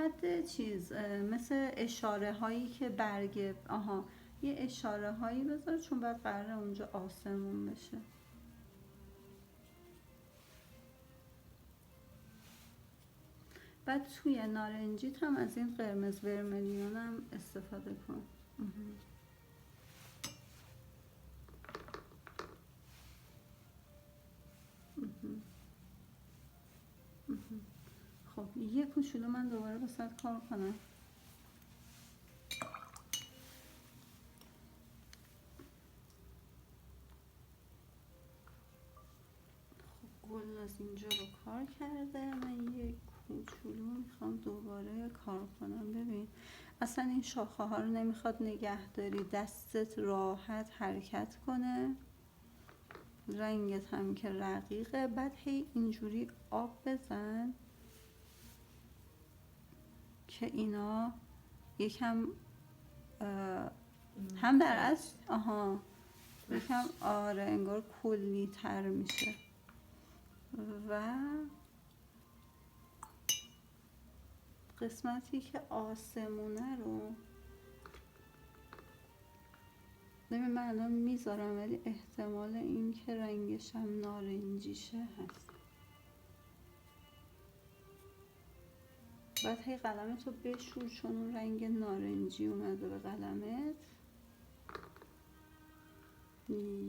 حد چیز مثل اشاره هایی که برگ یه اشاره هایی بذار، چون بعد قراره اونجا آسمون بشه. بعد توی نارنجیت هم از این قرمز ورمیلیون هم استفاده کن. خب یه کوچولو من دوباره واسه کار کنم. خب گل از اینجا رو کار کرده، من یه کوچولو میخوام دوباره کار کنم. ببین اصلا این شاخه ها رو نمیخواد نگه داری، دستت راحت حرکت کنه، رنگت هم که رقیقه. بعد هی اینجوری آب بزن که اینا یکم هم در اصل یکم انگار کلی تر میشه. و قسمتی که آسمونه رو ببین من الان میذارم، ولی احتمال این که رنگش هم نارنجیشه هست. بعد هی قلمتو بشور، چون اون رنگ نارنجی اومده به قلمت.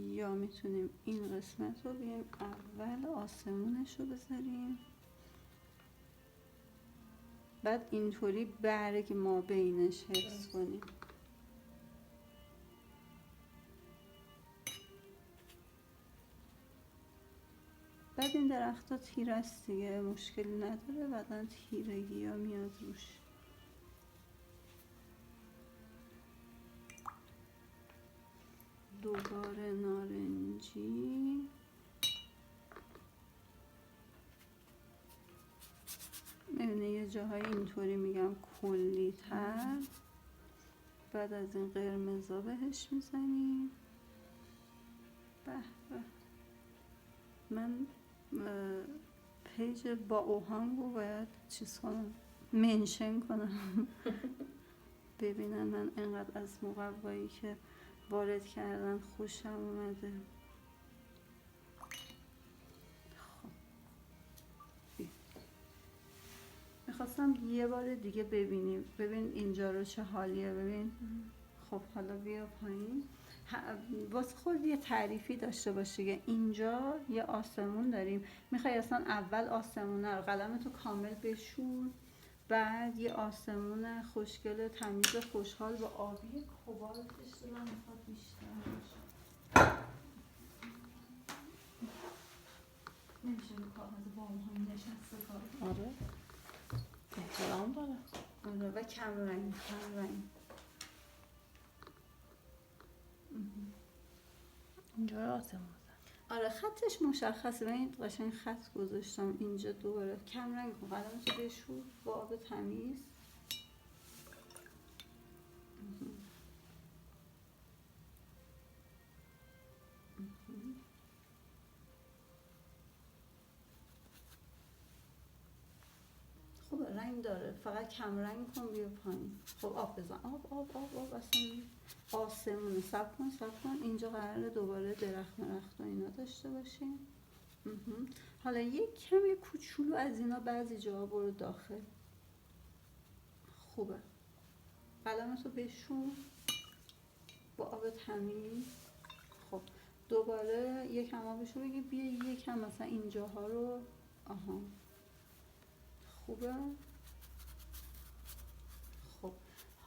یا میتونیم این قسمت رو بیایم اول آسمونش رو بذاریم، بعد اینطوری برگ ما بینش حفظ کنیم. بعد این درخت ها تیره است دیگه، مشکلی نداره، بعدا تیرگی ها میاد روش. دوباره نارنجی. میبینه یه جاهای اینطوری میگم کلی تر. بعد از این قرمزا بهش میزنیم. به به، من پیج با اوهانگو باید چیز کنم، منشن کنم ببینن من انقدر از مقوایی که وارد کردن خوشم اومده. میخواستم یه بار دیگه ببینیم، ببین اینجا رو چه حالیه. ببین خب حالا بیا پایین، واسه خود یه تعریفی داشته باشی که اینجا یه آسمون داریم، میخوای اصلا اول آسمونه رو قلمتو کامل بشور، بعد یه آسمون خوشگل تمیز خوشحال با آبی کوبالتش دلم میخواد بیشتر باشه. نمیشه رو کاغذ با هم نشسته کار. آره احترام داره. آره و کم رنگ. اینجا آسمون. آره خطش مشخصه، من این قشنگ خط گذاشتم اینجا. دوباره کم رنگ کن، قلمتو بشور با آب تمیز. خب رنگ داره، فقط کم رنگ کن، بیا پایین. خب آب بزن، آب اصلا آسمونه. صبر کن اینجا قراره دوباره درخت و اینا داشته باشیم. حالا یک کمی کوچولو از اینا بعضی جاها برو داخل. خوبه، قلمتو بشور با آب تمیز. خب دوباره یکم آبشو بگیر، بیا یکم مثلا اینجاها رو خوبه. خب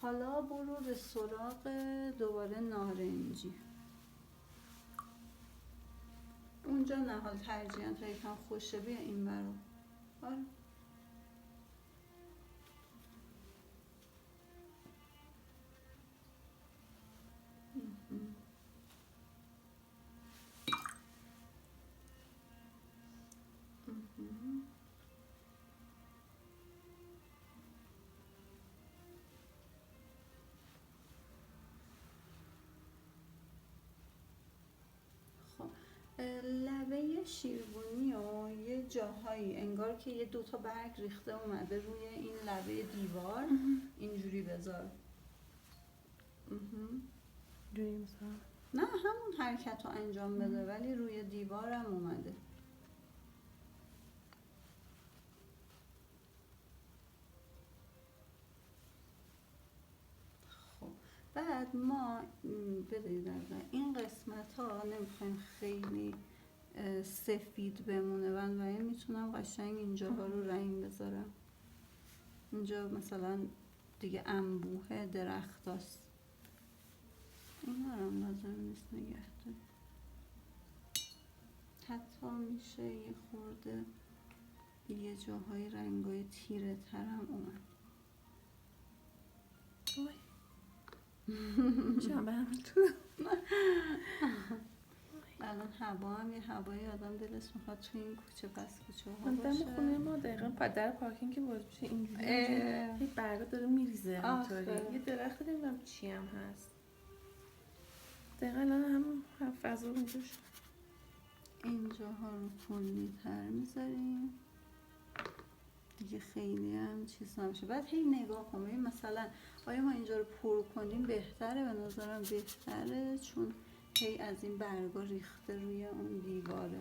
حالا برو به سراغ دوباره نارنجی. اونجا نه، حال ترجیحاً تا یکم خوشه بیا این برو. آره لب میوه شیربونی و یه جاهایی انگار که یه دوتا برگ ریخته اومده روی این لبه دیوار. اینجوری بذار. جوری مثلا نه همون حرکت رو انجام بده ولی روی دیوارم اومده. خب بعد ما بدید این قسمت ها نمیخوایم خیلی سفید بمونه، بنابراین میتونم قشنگ اینجاها رو رنگ بذارم. اینجا مثلا دیگه انبوه درخت هست، این هم لازم نیست نگه داریم. حتی میشه یه خورده یه جاهای رنگای تیره تر هم اومد. شبه هم تو الان هوا هم یه هوایی آدم دلش میخواد تو این کوچه پس کوچه ها من باشه. دم خونه ما دقیقا در پارکینگ که باز میشه اینجوری هی برگا داره میریزه همطوری. یه درخت نمیدونم چی هم هست دقیقا الان همون فضا اونجا شد. اینجاها رو کلی تر میذاریم دیگه، خیلی هم چیز نمیشه. بعد هی نگاه کن ببین مثلا آیا ما اینجا رو پر کنیم بهتره؟ به نظرم بهتره چون هی از این برگا ریخته روی اون دیواره.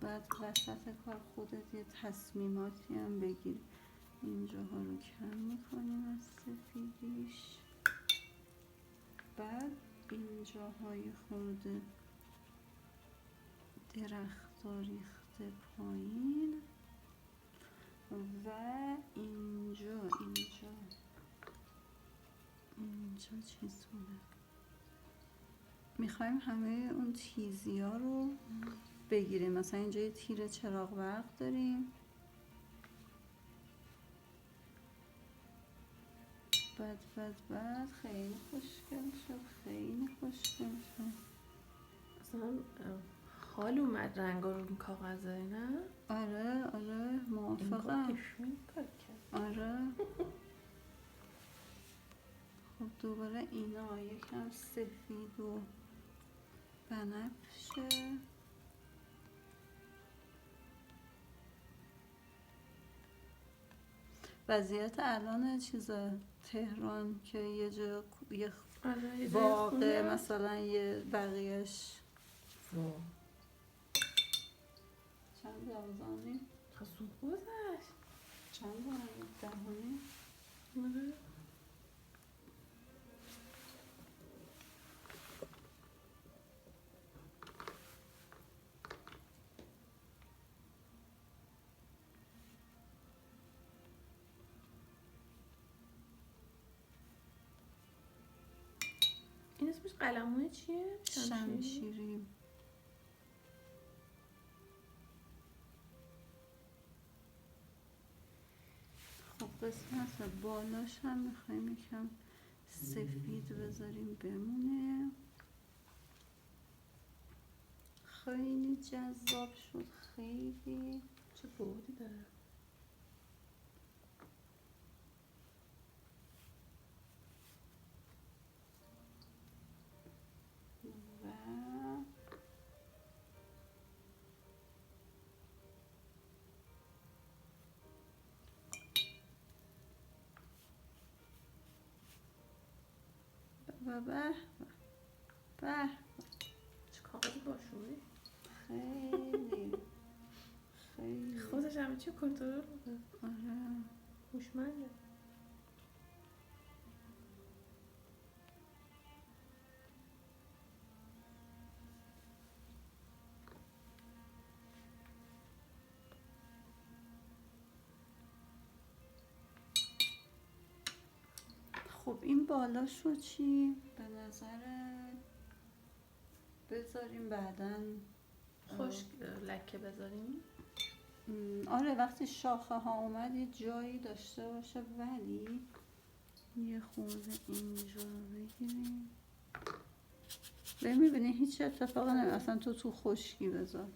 بعد وسط کار خودت یه تصمیماتی هم بگیر. اینجاها رو کم میکنیم از سفیدیش. بعد اینجاهای خورده درختا ریخته پایین و اینجا چیز بوده. میخوایم همه اون تیزی ها رو بگیریم. مثلا اینجا یه تیر چراغ برق داریم. بعد خیلی خوشگل شد، خیلی خوشگل شد. اصلا حال اومد رنگا رو این کاغذه نه؟ آره موافقم. آره خب دوباره اینا یکم سفید و بنفشه. وضعیت الان چیز تهران که یه جا یه باغه مثلا یه بقیهش چند 12 خسون گذشت چند 10 این اسمش قلموه چیه؟ شمشیری. خب قسمت بالاش هم میخوایم یکم سفید بذاریم بمونه. خیلی جذاب شد، خیلی چه بعدی داره. به چه کاغذی باشوری. خیلی خودش همه چی کنترل میکنه. آره هوشمنده. خب این بالاش رو چی؟ به نظر بذاریم بعداً خشک لکه بذاریم. آره وقتی شاخه ها اومد یه جایی داشته باشه ولی یه خورده اینجا بگیریم. ببینی هیچ اتفاقی نمیفته اصلا تو خشکی بذار.